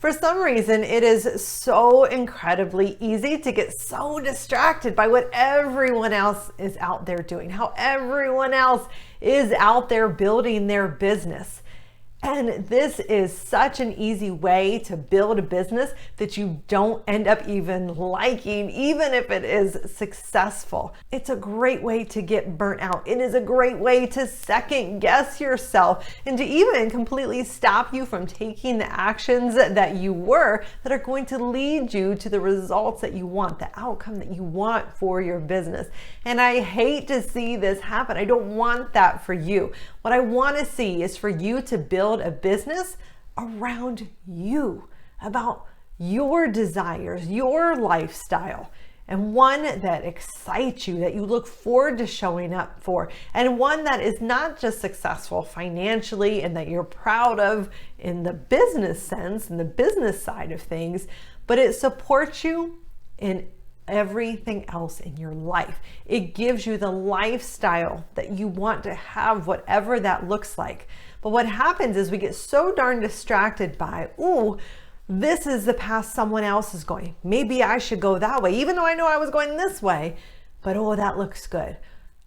For some reason, it is so incredibly easy to get so distracted by what everyone else is out there doing, how everyone else is out there building their business. And this is such an easy way to build a business that you don't end up even liking, even if it is successful. It's a great way to get burnt out. It is a great way to second guess yourself and to even completely stop you from taking the actions that you were that are going to lead you to the results that you want, the outcome that you want for your business. And I hate to see this happen. I don't want that for you. What I want to see is for you to build a business around you, about your desires, your lifestyle, and one that excites you, that you look forward to showing up for, and one that is not just successful financially and that you're proud of in the business sense, in the business side of things, but it supports you in everything else in your life. It gives you the lifestyle that you want to have, whatever that looks like. But what happens is we get so darn distracted by, ooh, this is the path someone else is going. Maybe I should go that way, even though I know I was going this way, but oh, that looks good.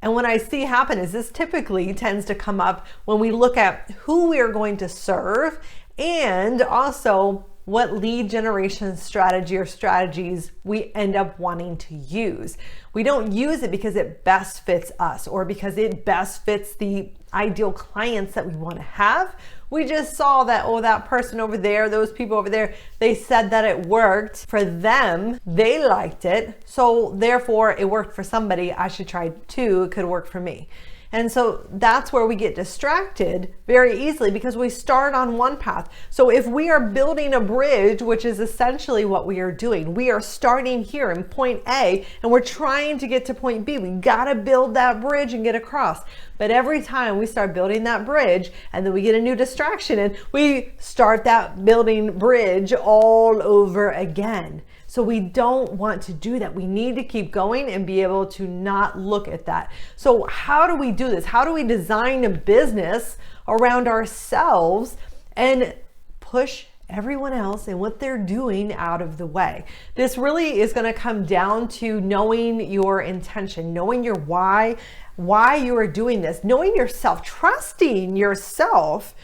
And what I see happen is this typically tends to come up when we look at who we are going to serve and also what lead generation strategy or strategies we end up wanting to use. We don't use it because it best fits us or because it best fits the ideal clients that we want to have. We just saw that, oh, that person over there, those people over there, they said that it worked for them. They liked it. So therefore it worked for somebody. I should try it too. It could work for me. And so that's where we get distracted very easily because we start on one path. So if we are building a bridge, which is essentially what we are doing, we are starting here in point A and we're trying to get to point B. We got to build that bridge and get across. But every time we start building that bridge and then we get a new distraction and we start that building bridge all over again. So we don't want to do that. We need to keep going and be able to not look at that. So how do we do this? How do we design a business around ourselves and push everyone else and what they're doing out of the way? This really is going to come down to knowing your intention, knowing your why you are doing this, knowing yourself, trusting yourself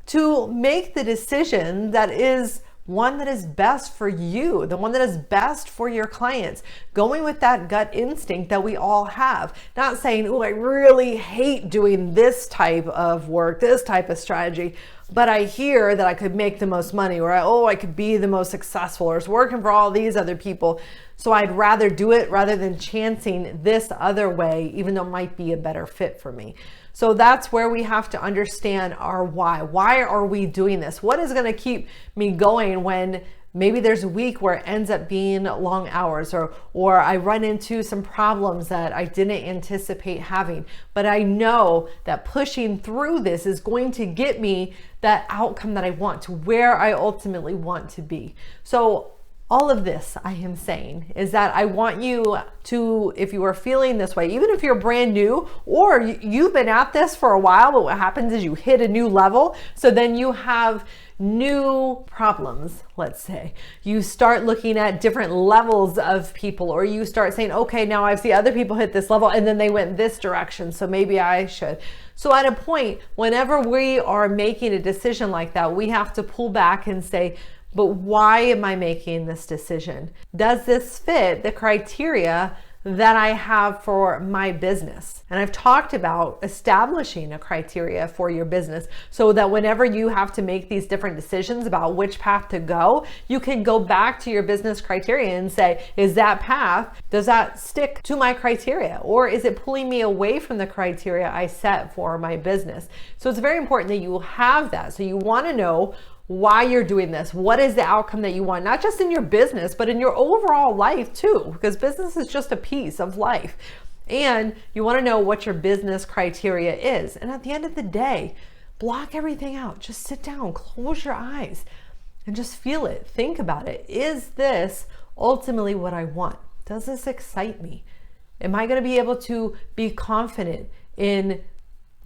to make the decision that is one that is best for you, the one that is best for your clients, going with that gut instinct that we all have, not saying, oh, I really hate doing this type of work, this type of strategy, but I hear that I could make the most money, or I could be the most successful, or it's working for all these other people. So I'd rather do it rather than chancing this other way, even though it might be a better fit for me. So that's where we have to understand our why. Why are we doing this? What is going to keep me going when maybe there's a week where it ends up being long hours, or I run into some problems that I didn't anticipate having, but I know that pushing through this is going to get me that outcome that I want, to where I ultimately want to be. So all of this I am saying is that I want you to, if you are feeling this way, even if you're brand new or you've been at this for a while, but what happens is you hit a new level. So then you have new problems, let's say. You start looking at different levels of people, or you start saying, okay, now I see other people hit this level and then they went this direction, so maybe I should. So at a point, whenever we are making a decision like that, we have to pull back and say, but why am I making this decision? Does this fit the criteria that I have for my business? And I've talked about establishing a criteria for your business so that whenever you have to make these different decisions about which path to go, you can go back to your business criteria and say, is that path, does that stick to my criteria? Or is it pulling me away from the criteria I set for my business? So it's very important that you have that. So you want to know why you're doing this. What is the outcome that you want, not just in your business, but in your overall life too, because business is just a piece of life. And you want to know what your business criteria is. And at the end of the day, block everything out. Just sit down, close your eyes, and just feel it. Think about it. Is this ultimately what I want? Does this excite me? Am I going to be able to be confident in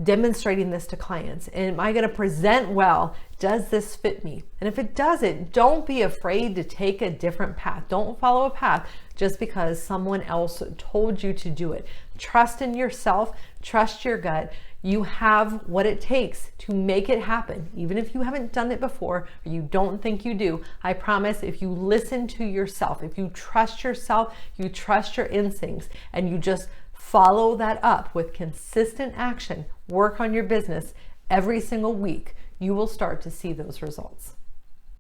demonstrating this to clients? Am I going to present well? Does this fit me? And if it doesn't, don't be afraid to take a different path. Don't follow a path just because someone else told you to do it. Trust in yourself, trust your gut. You have what it takes to make it happen. Even if you haven't done it before or you don't think you do, I promise if you listen to yourself, if you trust yourself, you trust your instincts, and you just follow that up with consistent action, work on your business every single week, you will start to see those results.